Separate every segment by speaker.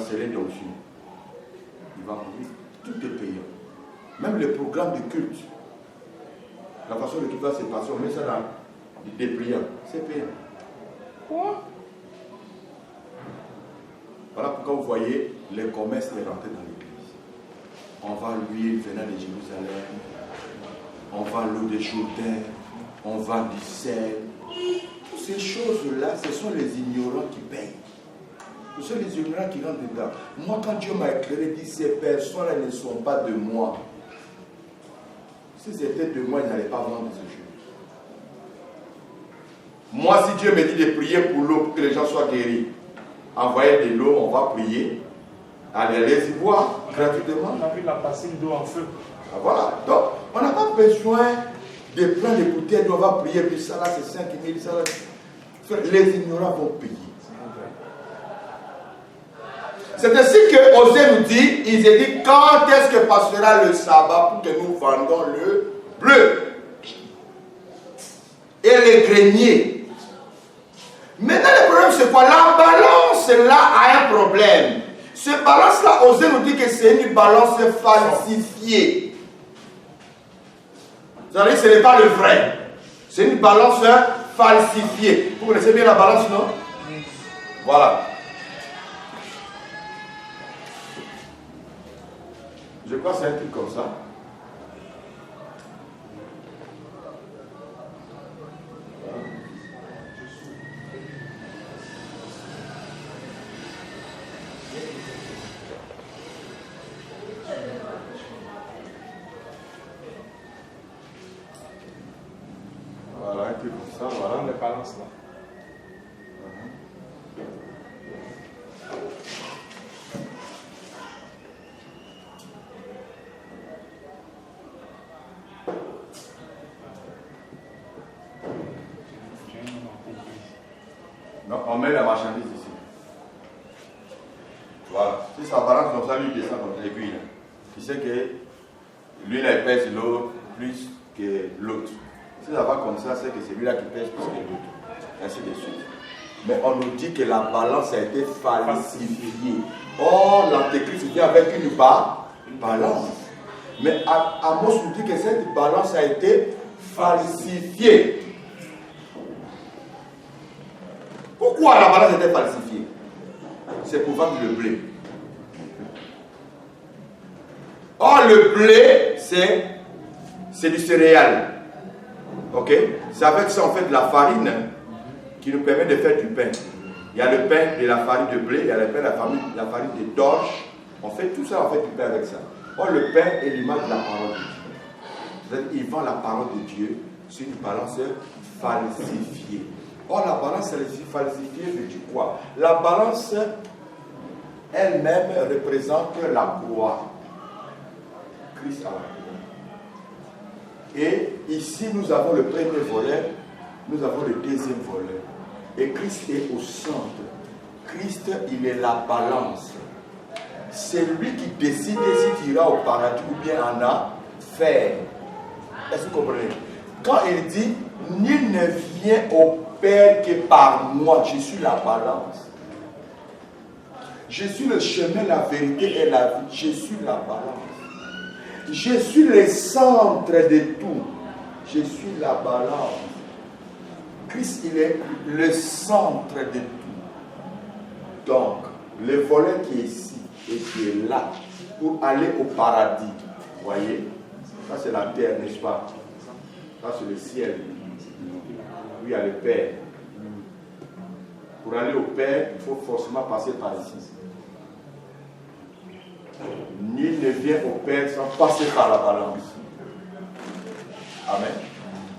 Speaker 1: chanceler d'onction. Il va mourir. Tout est payant. Même les programmes de culte. La façon dont il va se passer, on met ça dans les dépliants. C'est payant. Quoi? Voilà pourquoi vous voyez les commerces les rentrer dans l'église. On vend l'huile venant de Jérusalem. On vend l'eau de Jourdain. On vend du sel. Toutes ces choses-là, ce sont les ignorants qui payent. Ce sont les ignorants qui rentrent dedans. Moi, quand Dieu m'a éclairé, il dit, ces personnes-là ne sont pas de moi. Si c'était de moi, ils n'allaient pas vendre ces choses. Moi, si Dieu me dit de prier pour l'eau, pour que les gens soient guéris, envoyez de l'eau, on va prier. Allez-y voir gratuitement.
Speaker 2: On a pris la bassine d'eau en feu.
Speaker 1: Ah, voilà. Donc, on n'a pas besoin de plein de bouteilles d'eau, on va prier, puis ça là, c'est 5 000, ça là. Les ignorants vont payer. C'est ainsi que Osée nous dit, il s'est dit, quand est-ce que passera le sabbat pour que nous vendons le bleu et les greniers. Maintenant, le problème, c'est quoi? La balance, là, a un problème. Cette balance-là, Osée nous dit que c'est une balance falsifiée. Vous savez, ce n'est pas le vrai. C'est une balance falsifiée. Vous connaissez bien la balance, non? Voilà. Je crois que c'est un truc comme ça. Voilà, un truc comme ça, voilà.
Speaker 2: Les balances là.
Speaker 1: Non, on met la marchandise ici. Voilà. Si ça balance comme ça, lui descend comme l'aiguille. Tu sais que lui là, il pèse l'eau plus que l'autre. Si ça va comme ça, c'est que c'est lui-là qui pèse plus que l'autre. Ainsi de suite. Mais on nous dit que la balance a été falsifiée. Or, l'antéchrist vient avec une balance. Mais Amos nous dit que cette balance a été falsifiée. Pourquoi la balance était falsifiée? C'est pour vendre le blé. Or, le blé, c'est du céréal. Ok? C'est avec ça on fait de la farine qui nous permet de faire du pain. Il y a le pain de la farine de blé, il y a le pain de la farine de torche. On fait tout ça, on fait du pain avec ça. Or, le pain est l'image de la parole de Dieu. C'est-à-dire, il vend la parole de Dieu sur une balance falsifiée. Or, la balance falsifiée veut dire quoi? La balance elle-même représente la croix. Christ à la croix. Et ici, nous avons le premier volet, nous avons le deuxième volet. Et Christ est au centre. Christ, il est la balance. C'est lui qui décide si tu iras au paradis ou bien en enfer. Est-ce que vous comprenez? Quand il dit, nul ne vient au Père que par moi, je suis la balance. Je suis le chemin, la vérité et la vie. Je suis la balance. Je suis le centre de tout. Je suis la balance. Christ, il est le centre de tout. Donc, le volet qui est ici et qui est là, pour aller au paradis. Vous voyez? Ça, c'est la terre, n'est-ce pas? Ça, c'est le ciel. Il y a le Père. Pour aller au Père, il faut forcément passer par ici. Nul ne vient au Père sans passer par la balance. Amen.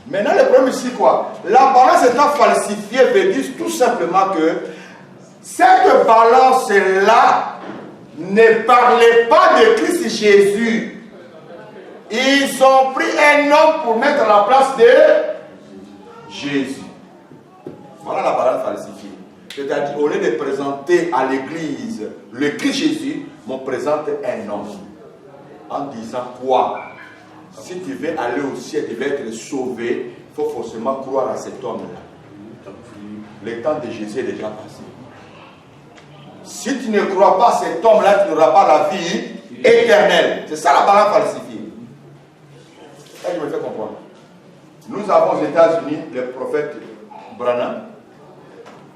Speaker 1: Maintenant, le problème ici, quoi? La balance étant falsifiée veut dire tout simplement que cette balance-là ne parlait pas de Christ Jésus. Ils ont pris un homme pour mettre à la place de Jésus. Voilà la balance falsifiée. C'est-à-dire, au lieu de présenter à l'église le Christ Jésus, on présente un homme. En disant quoi? Si tu veux aller au ciel, tu veux être sauvé, il faut forcément croire à cet homme-là. Le temps de Jésus est déjà passé. Si tu ne crois pas cet homme-là, tu n'auras pas la vie éternelle. C'est ça la balance falsifiée. Ça, je me fais comprendre. Nous avons aux États-Unis le prophète Branham,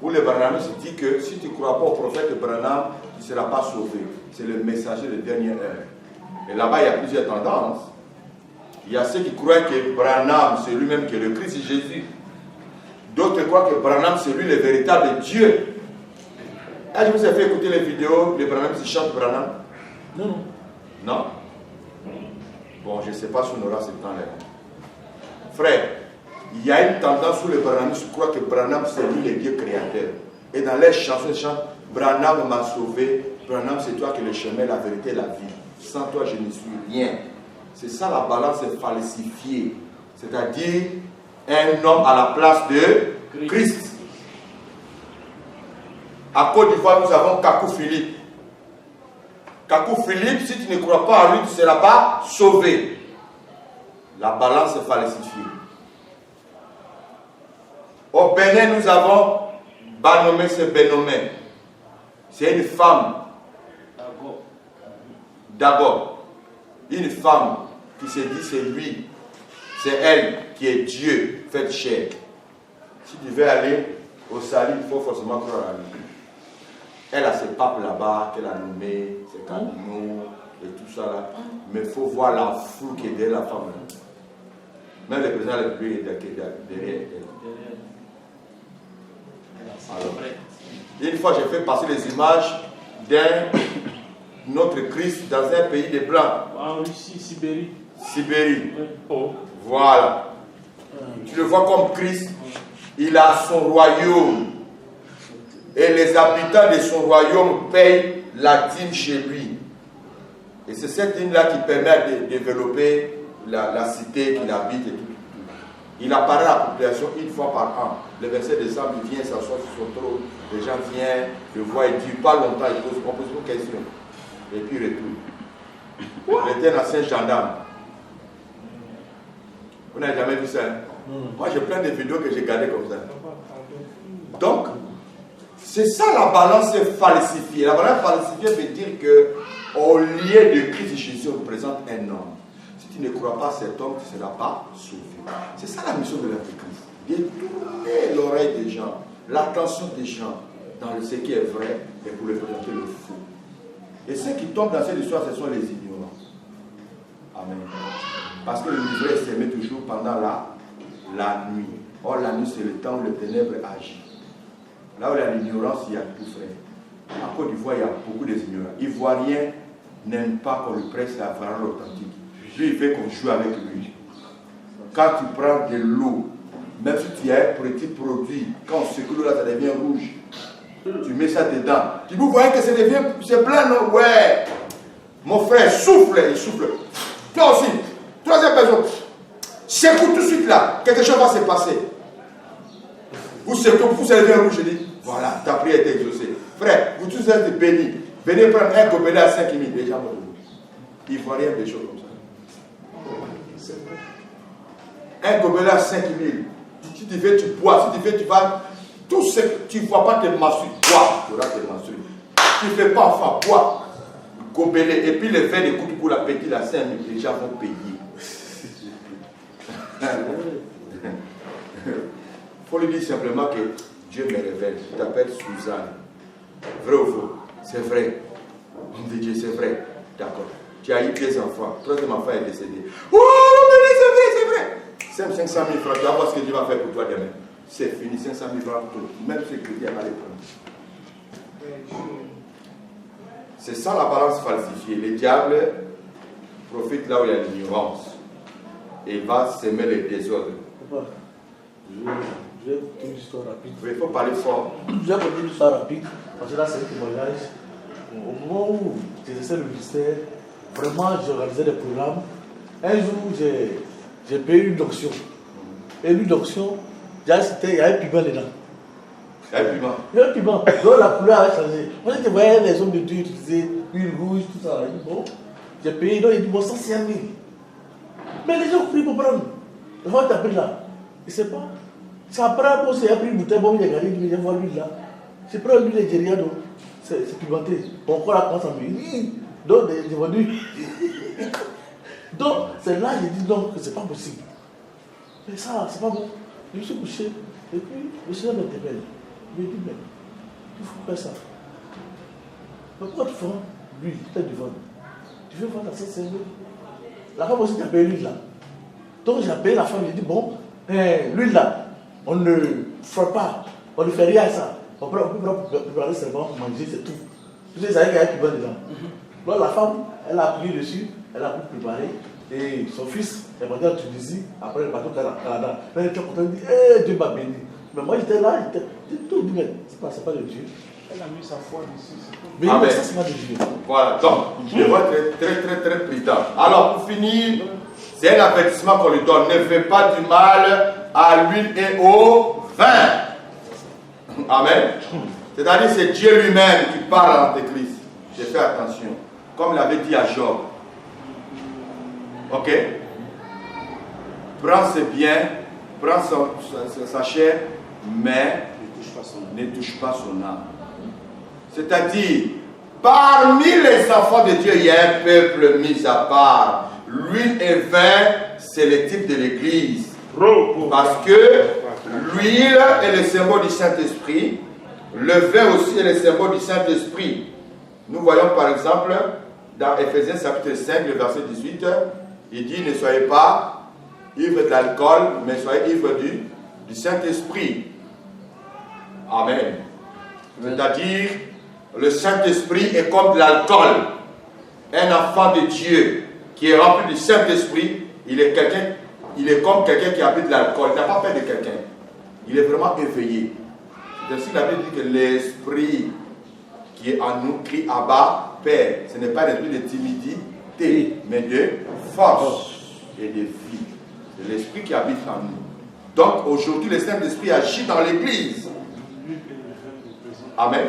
Speaker 1: où le Branham se dit que si tu ne crois pas au prophète Branham, tu ne seras pas sauvé. C'est le messager de dernière heure. Et là-bas, il y a plusieurs tendances. Il y a ceux qui croient que Branham, c'est lui-même qui est le Christ, c'est Jésus. D'autres croient que Branham, c'est lui le véritable Dieu. Ah, je vous ai fait écouter les vidéos de Branham qui chante Branham.
Speaker 2: Non.
Speaker 1: Non? Bon, je ne sais pas si on aura ce temps-là. Frère, il y a une tendance où les Branhamistes croient que Branham, c'est lui le Dieu créateur. Et dans les chansons, ils chantent Branham m'a sauvé. Branham, c'est toi qui es le chemin, la vérité, la vie. Sans toi, je ne suis rien. C'est ça la balance falsifiée. C'est-à-dire un homme à la place de Christ. À Côte d'Ivoire, nous avons Kakou Philippe. Kakou Philippe, si tu ne crois pas à lui, tu ne seras pas sauvé. La balance est falsifiée. Au Bénin, nous avons Banomé, c'est Benomé. C'est une femme. D'abord, une femme qui se dit c'est lui, c'est elle qui est Dieu, fait chair. Si tu veux aller au salut, il faut forcément croire à lui. Elle a ses papes là-bas qu'elle a nommés, ses cardinaux et tout ça là. Mais il faut voir la foule qui est derrière la femme. Même le président de la République est derrière elle. Alors, une fois, j'ai fait passer les images notre Christ dans un pays de blancs.
Speaker 2: Ah oui, Sibérie.
Speaker 1: Sibérie.
Speaker 2: Oui. Oh.
Speaker 1: Voilà. Tu le vois comme Christ. Il a son royaume. Et les habitants de son royaume payent la dîme chez lui. Et c'est cette dîme-là qui permet de développer la cité qu'il habite et tout. Il apparaît à la population une fois par an. Le verset décembre, il vient s'asseoir sur son trône. Les gens viennent, le voient, il dit pas longtemps, on pose une question. Et puis il retourne. Il était un ancien gendarme. Vous n'avez jamais vu ça? Moi, j'ai plein de vidéos que j'ai gardées comme ça. Donc, c'est ça la balance falsifiée. La balance falsifiée veut dire qu'au lieu de Christ Jésus, on présente un homme. Si tu ne crois pas cet homme, tu ne seras pas sauvé. C'est ça la mission de l'Antéchrist. Détourner l'oreille des gens, l'attention des gens dans ce qui est vrai et pour leur présenter le faux. Et ceux qui tombent dans cette histoire, ce sont les ignorants. Amen. Parce que le livret s'aimait toujours pendant la nuit. Or, la nuit, c'est le temps où les ténèbres agissent. Là où il y a l'ignorance, il y a tout, frère. En Côte d'Ivoire, il y a beaucoup d'ignorants. Ivoiriens n'aiment pas qu'on lui presse la parole authentique. Lui, il fait qu'on joue avec lui. Quand tu prends de l'eau, même si tu as un petit produit, quand on secoue l'eau là, ça devient rouge. Tu mets ça dedans. Tu vous voyez que c'est blanc, non? Ouais. Mon frère souffle, il souffle. Toi aussi. Troisième personne. Secoue tout de suite là. Quelque chose va se passer. Vous secouez, vous ça devient rouge. Je dis, voilà, ta prière est exaucée. Frère, vous tous êtes bénis. Venez prendre un gobelet à 5 000. Les gens vont vous. Il faut rien des choses comme ça. Un gobelet à 5 000. Si tu veux, tu bois. Si tu veux, tu vas. Tout ce que tu ne vois pas tes menstrues, bois, tu auras tes menstrues. Tu ne fais pas enfin, bois. Gobelet. Et puis les verres de coups la petite, la 5 000, les gens vont payer. Il faut lui dire simplement que Dieu me révèle. Tu t'appelles Suzanne. Vrai ou faux? C'est vrai. Homme de Dieu, c'est vrai. D'accord. Tu as eu 2 enfants. 3e enfant est décédé. Oh, c'est vrai. 500 000 francs. Tu vas voir ce que Dieu va faire pour toi demain. C'est fini, 500 000 francs pour tout. Même ce que Dieu va les prendre. C'est ça la balance falsifiée. Le diable profite là où il y a l'ignorance. Et il va semer les désordres.
Speaker 2: Papa, je vais vous une histoire rapide.
Speaker 1: Il faut parler fort.
Speaker 2: Je vais vous une histoire rapide. Parce que là, c'est un témoignage. Au moment où j'exerçais le ministère, vraiment, j'organisais des programmes. Un jour, j'ai payé une onction. Et une onction, il y a un piment dedans.
Speaker 1: Il y a un piment.
Speaker 2: Il y a un piment. Donc la couleur a changé. Moi, je voyais les hommes de Dieu utiliser huile rouge, tout ça. J'ai dit, bon, j'ai payé. Donc il dit, bon, ça c'est 1 000. Mais les gens prient pour prendre. Le roi t'a pris là. Il ne sait pas. C'est après, bon, c'est pris une bouteille, bon, il a gagné, il vient voir l'huile là. C'est pas l'huile nigériane. c'est pimenté. Mon corps là commence à me donc, j'ai vendu. Donc, c'est là que j'ai dit non, que c'est pas possible. Mais ça, c'est pas bon. Je me suis couché. Et puis, le Seigneur m'interpelle. Il me dit, mais il faut faire ça. Mais pourquoi tu vends l'huile, peut-être du vendre? Tu veux vendre à cette cervelle? La femme aussi t'a payé l'huile là. Donc, j'ai appelé la femme, j'ai dit, bon, l'huile là, on ne fera pas, on ne fait rien à ça. On peut préparer seulement pour manger, c'est tout. Tu sais, ça y est, il y a qui va dedans. Donc, la femme, elle a appuyé dessus, elle a pu préparer. Et son fils est parti en Tunisie, après le bateau Canada. Elle était contente, elle dit, Dieu m'a béni. Mais moi, j'étais là, j'étais tout dit, mais c'est pas de Dieu.
Speaker 3: Elle a mis sa foi dessus.
Speaker 2: Mais
Speaker 1: Amen.
Speaker 2: ça, c'est pas de Dieu.
Speaker 1: Voilà, donc, je vais être très prudent. Alors, pour finir, c'est un avertissement qu'on lui donne. Ne fais pas du mal à l'huile et au vin. Amen. C'est-à-dire, c'est Dieu lui-même qui parle à l'Antéchrist. J'ai fait attention. Comme il avait dit à Job. Ok? Prends ses biens, prends sa chair, mais ne touche pas son âme. C'est-à-dire, parmi les enfants de Dieu, il y a un peuple mis à part. L'huile et vin, c'est le type de l'église. Parce que l'huile est le symbole du Saint-Esprit. Le vin aussi est le symbole du Saint-Esprit. Nous voyons par exemple, dans Ephésiens chapitre 5, le verset 18, il dit, ne soyez pas ivres de l'alcool, mais soyez ivres du Saint-Esprit. Amen. C'est-à-dire, le Saint-Esprit est comme de l'alcool. Un enfant de Dieu qui est rempli du Saint-Esprit, il est comme quelqu'un qui a bu de l'alcool. Il n'a pas peur de quelqu'un. Il est vraiment éveillé. C'est ainsi que la Bible dit que l'Esprit qui est en nous crie Abba, Père. Ce n'est pas l'esprit de timidité, mais de force et de vie. C'est l'Esprit qui habite en nous. Donc aujourd'hui, le Saint-Esprit agit dans l'Église. Amen.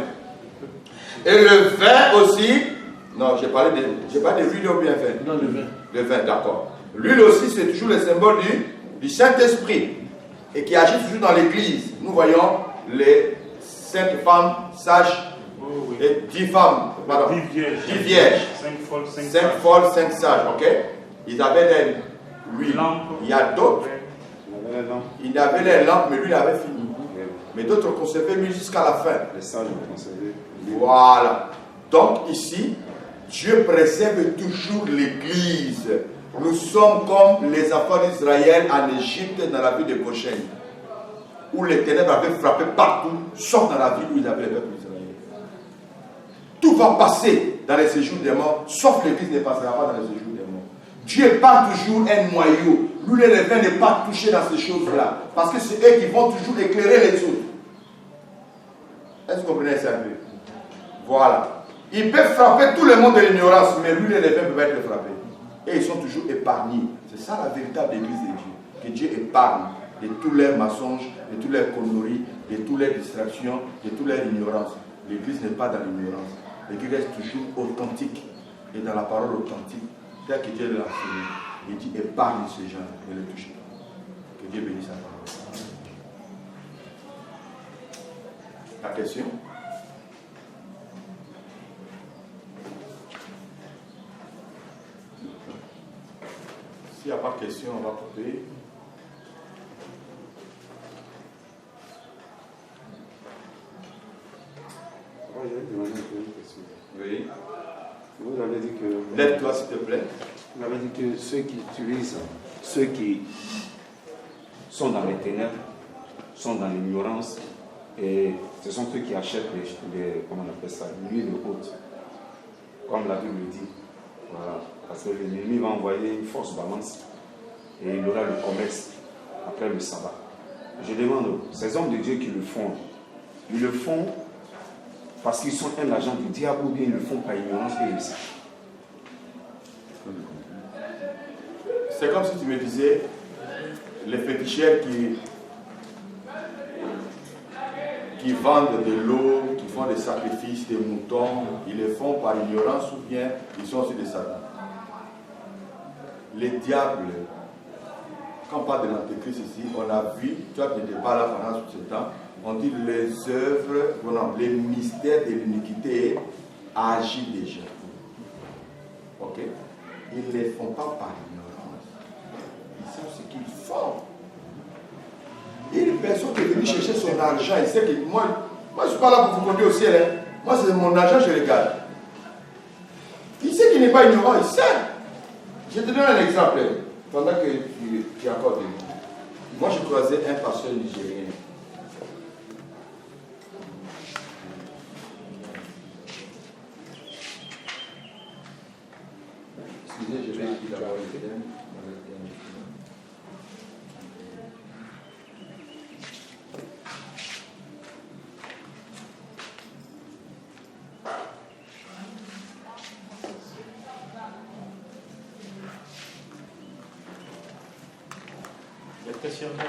Speaker 1: Et le vin aussi. Non, j'ai parlé de l'huile ou bien vin.
Speaker 2: Non, le vin.
Speaker 1: Le vin, d'accord. L'huile aussi, c'est toujours le symbole du Saint-Esprit. Et qui agit toujours dans l'Église. Nous voyons les 5 femmes sages et 10 femmes. Pardon, 10 vierges. 5 folles, 5 sages. Ok? Ils avaient l'huile. Il y a d'autres. Ils avaient les lampes, mais lui, il avait fini. Mais d'autres conservaient lui jusqu'à la fin.
Speaker 3: Les sages ont conservé.
Speaker 1: Voilà. Donc ici, Dieu préserve toujours l'Église. Nous sommes comme les enfants d'Israël en Égypte dans la ville de Goshen, où les ténèbres avaient frappé partout, sauf dans la ville où ils avaient les peuples d'Israël. Tout va passer dans les séjours des morts, sauf l'Église ne passera pas dans les séjours des morts. Dieu part toujours un noyau. L'huile et le vin n'est pas touché dans ces choses-là, parce que c'est eux qui vont toujours éclairer les autres. Est-ce que vous comprenez ça un peu? Voilà. Ils peuvent frapper tout le monde de l'ignorance, mais l'huile et le vin peuvent être frappés. Et ils sont toujours épargnés. C'est ça la véritable église de Dieu. Que Dieu épargne de tous leurs mensonges, de toutes leurs conneries, de toutes leurs distractions, de toute leur ignorance. L'église n'est pas dans l'ignorance. L'église reste toujours authentique. Et dans la parole authentique, tel que Dieu l'a enseigné, il dit épargne ces gens, ne les touchez pas. Que Dieu bénisse sa parole. La question? S'il n'y a pas de question, on va couper.
Speaker 3: Je vais demander une question.
Speaker 1: Oui.
Speaker 3: Vous avez dit que.
Speaker 1: Lève-toi, s'il te plaît.
Speaker 3: Vous avez dit que ceux qui utilisent, ceux qui sont dans les ténèbres, sont dans l'ignorance, et ce sont ceux qui achètent comment on appelle ça, l'huile haute, comme la Bible le dit. Voilà. Parce que l'ennemi va envoyer une force balance et il aura le commerce après le sabbat. Je demande, ces hommes de Dieu qui le font, ils le font parce qu'ils sont un agent du diable ou bien ils le font par ignorance et ils le savent.
Speaker 1: C'est comme si tu me disais, les féticheurs qui vendent de l'eau, qui font des sacrifices, des moutons, ils le font par ignorance ou bien ils sont aussi des satans. Les diables, quand on parle de l'antéchrist ici, on a vu, toi qui n'étais pas là pendant tout ce temps, on dit les œuvres, non, les mystères de l'iniquité agissent déjà. Ok? Ils ne les font pas par ignorance. Ils savent ce qu'ils font. Une personne qui est venue chercher son argent, il sait que moi je ne suis pas là pour vous conduire au ciel. Hein. Moi, c'est mon argent, je le garde. Il sait qu'il n'est pas ignorant, il sait. Je te donne un exemple, pendant que tu accordes. Moi, je croisais un pasteur nigérien. Excusez, je vais écrire d'abord le thème.
Speaker 2: Les questionnaires.